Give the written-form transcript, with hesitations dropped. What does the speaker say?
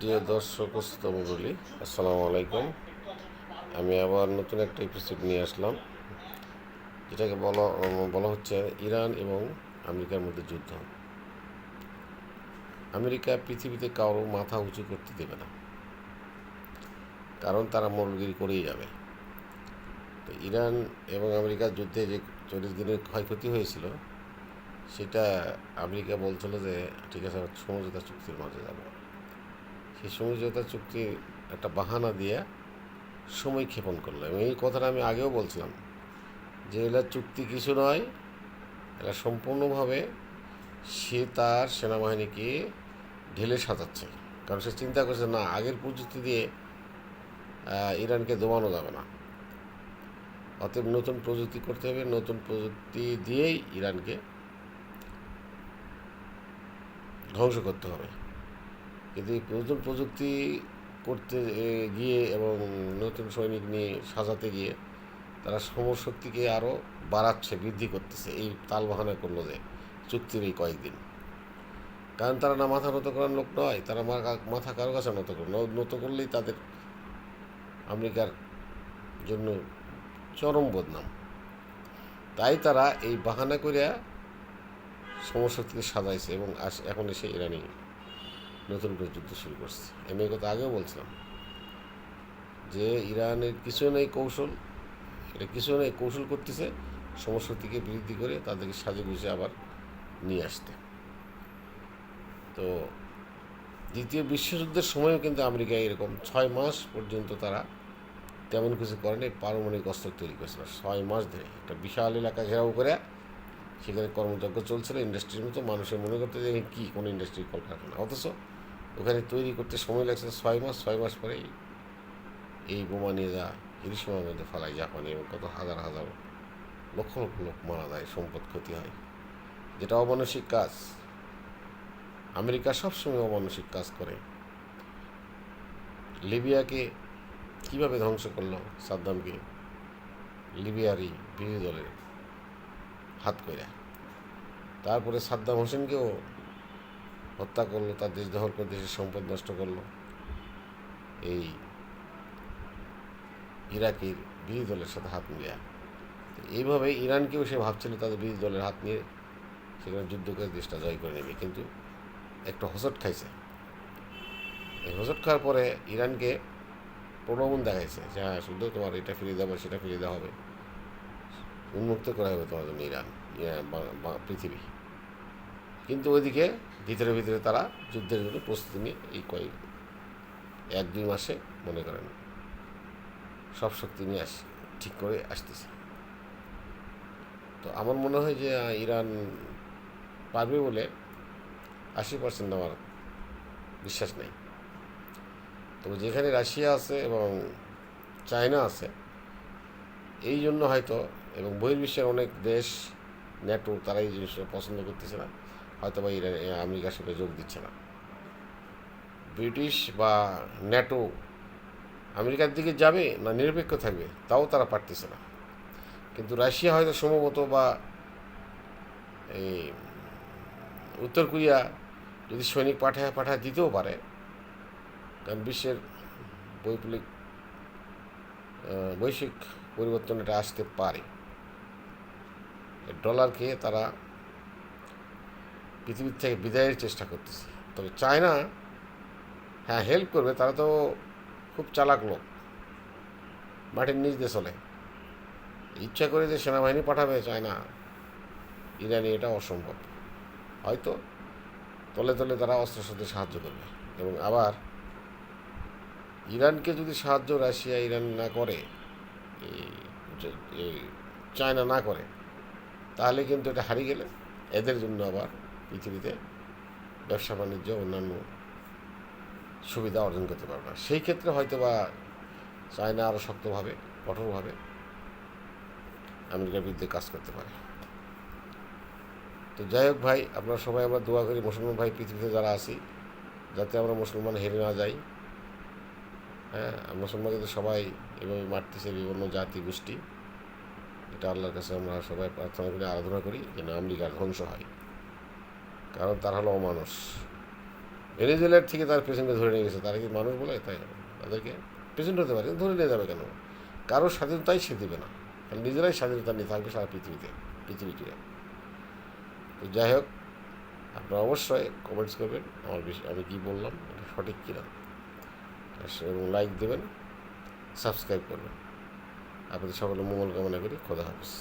প্রিয় দর্শক ও শ্রোতামণ্ডলী, আসসালামু আলাইকুম। আমি আবার নতুন একটা এপিসোড নিয়ে আসলাম, যেটাকে বলা বলা হচ্ছে ইরান এবং আমেরিকার মধ্যে যুদ্ধ। আমেরিকা পৃথিবীতে কারো মাথা উঁচু করতে দেবে না, কারণ তারা মৌলগিরি করেই যাবে। তো ইরান এবং আমেরিকার যুদ্ধে যে 40 দিনের ক্ষয়ক্ষতি হয়েছিল, সেটা আমেরিকা বলছিল যে ঠিক আছে, সমঝোতা চুক্তির মাঝে যাবো। সেই সমঝোতা চুক্তির একটা বাহানা দিয়ে সময় ক্ষেপণ করলো, এবং এই কথাটা আমি আগেও বলছিলাম যে এরা চুক্তি কিছু নয়, এরা সম্পূর্ণভাবে সে তার সেনাবাহিনীকে ঢেলে সাজাচ্ছে। কারণ সে চিন্তা করছে, না, আগের প্রযুক্তি দিয়ে ইরানকে দমানো যাবে না, অতএব নতুন প্রযুক্তি করতে হবে, নতুন প্রযুক্তি দিয়েই ইরানকে ধ্বংস করতে হবে। কিন্তু এই নতুন প্রযুক্তি করতে গিয়ে এবং নতুন সৈনিক নিয়ে সাজাতে গিয়ে তারা সমরশক্তিকে আরও বাড়াচ্ছে, বৃদ্ধি করতেছে। এই তালবাহানা করলো যে চুক্তির এই কয়েকদিন, কারণ তারা না মাথা নত করার লোক নয়, তারা মাথা কারো কাছে নত করে নত করলেই তাদের আমেরিকার জন্য চরম বদনাম। তাই তারা এই বাহানা করিয়া সমরশক্তিকে সাজাইছে এবং এখন এসে ইরানি নতুন করে যুদ্ধ শুরু করছে। আমি এই কথা আগেও বলছিলাম যে ইরানের কিছু নেই কৌশল, এটা কিছু নেই কৌশল করতেছে সমরশক্তিকে বৃদ্ধি করে তাদেরকে সাজে গুজে আবার নিয়ে আসতে। তো দ্বিতীয় বিশ্বযুদ্ধের সময়ও কিন্তু আমেরিকা এরকম 6 মাস পর্যন্ত তারা তেমন কিছু করেনি, পারমাণবিক অস্ত্র তৈরি করেছিল 6 মাস ধরে। একটা বিশাল এলাকা ঘেরাও করে সেখানে কর্মযজ্ঞ চলছিল, ইন্ডাস্ট্রির মতো। মানুষের মনে করতে যে কী কোনো ইন্ডাস্ট্রি, কলকারখানা, অথচ ওখানে তৈরি করতে সময় লাগছে 6 মাস। 6 মাস পরেই এই বোমা নিয়ে যা হিরোশিমার মধ্যে ফালায় জাপানি, এবং কত হাজার হাজার লক্ষ লক্ষ লোক মারা যায়, সম্পদ ক্ষতি হয়, যেটা অমানসিক কাজ। আমেরিকা সবসময় অমানসিক কাজ করে। লিবিয়াকে কীভাবে ধ্বংস করলো সাদ্দামকে, লিবিয়ারই বিরোধী দলের হাত কইরা। তারপরে সাদ্দাম হোসেনকেও হত্যা করলো, তার দেশ দখল করে দেশের সম্পদ নষ্ট করলো এই ইরাকের বিরোধী দলের সাথে হাত মিলিয়ে। এইভাবে ইরানকেও সে ভাবছিল তাদের বিরোধী দলের হাত নিয়ে সেখানে যুদ্ধ করে দেশটা জয় করে নেবে, কিন্তু একটা হোঁচট খাইছে। এই হোঁচট খাওয়ার পরে ইরানকে প্রলোভন দেখাইছে যে হ্যাঁ, শুধু তোমার এটা ফিরিয়ে দেওয়া সেটা ফিরিয়ে দেওয়া হবে, উন্মুক্ত করা হবে তোমার জন্য ইরান, পৃথিবী। কিন্তু ওইদিকে ভিতরে ভিতরে তারা যুদ্ধের জন্য প্রস্তুতি নিয়ে এই 1-2 মাসে মনে করেন সব শক্তি নিয়ে ঠিক করে আসতেছে। তো আমার মনে হয় যে ইরান পারবে বলে 80% আমার বিশ্বাস নেই। তবে যেখানে রাশিয়া আছে এবং চায়না আছে, এই জন্য হয়তো, এবং বহির্বিশ্বের অনেক দেশ, ন্যাটো, তারা এই জিনিসটা পছন্দ করতেছে না, হয়তো বা ইরান আমেরিকার সাথে যোগ দিচ্ছে না। ব্রিটিশ বা ন্যাটো আমেরিকার দিকে যাবে না নিরপেক্ষ থাকবে, তাও তারা পারতেছে না। কিন্তু রাশিয়া হয়তো সম্ভবত, বা এই উত্তর কোরিয়া যদি সৈনিক পাঠায় দিতেও পারে, কারণ বিশ্বের বৈশ্বিক পরিবর্তন এটা আসতে পারে। ডলারকে তারা পৃথিবীর থেকে বিদায়ের চেষ্টা করতেছে। তবে চায়না, হ্যাঁ, হেল্প করবে, তারা তো খুব চালাক লোক, মাটির নিচ দিয়ে চলে। ইচ্ছা করে যে সেনাবাহিনী পাঠাবে চায়না ইরানি, এটা অসম্ভব। হয়তো তলে তলে তারা অস্ত্রশস্ত্রে সাহায্য করবে, এবং আবার ইরানকে যদি সাহায্য রাশিয়া ইরান না করে, এই চায়না না করে, তাহলে কিন্তু এটা হারিয়ে গেলে এদের জন্য আবার পৃথিবীতে ব্যবসা বাণিজ্য, অন্যান্য সুবিধা অর্জন করতে পারবে না। সেই ক্ষেত্রে হয়তো বা চায়না আরও শক্তভাবে, কঠোরভাবে আমেরিকার বিরুদ্ধে কাজ করতে পারে। তো যাই হোক ভাই, আপনারা সবাই আমরা দোয়া করি, মুসলমান ভাই পৃথিবীতে যারা আছি, যাতে আমরা মুসলমান হেরে না যাই। হ্যাঁ, মুসলমান যাতে সবাই এভাবে মারতেছে বিভিন্ন জাতি গোষ্ঠী, এটা আল্লাহর কাছে আমরা সবাই প্রার্থনা করি, আরাধনা করি যেন আমেরিকার ধ্বংস হয়, কারণ তারা হলো অমানুষ। ভেনেজুয়েলার থেকে তার পেশেন্টকে ধরে নিয়ে গেছে, তারা কি মানুষ বলে? তাই তাদেরকে পেশেন্ট হতে পারে, ধরে নিয়ে যাবে কেন? কারোর স্বাধীনতাই সে দেবে না, কারণ নিজেরাই স্বাধীনতা নিয়ে থাকবে সারা পৃথিবীতে। তো যাই হোক, আপনারা অবশ্যই কমেন্টস করবেন আমার বিষয়, আমি কী বললাম এটা সঠিক কিনা, এবং লাইক দেবেন, সাবস্ক্রাইব করবেন। আপনাদের সকলে মঙ্গল কামনা করি। খোদা হাফেজ।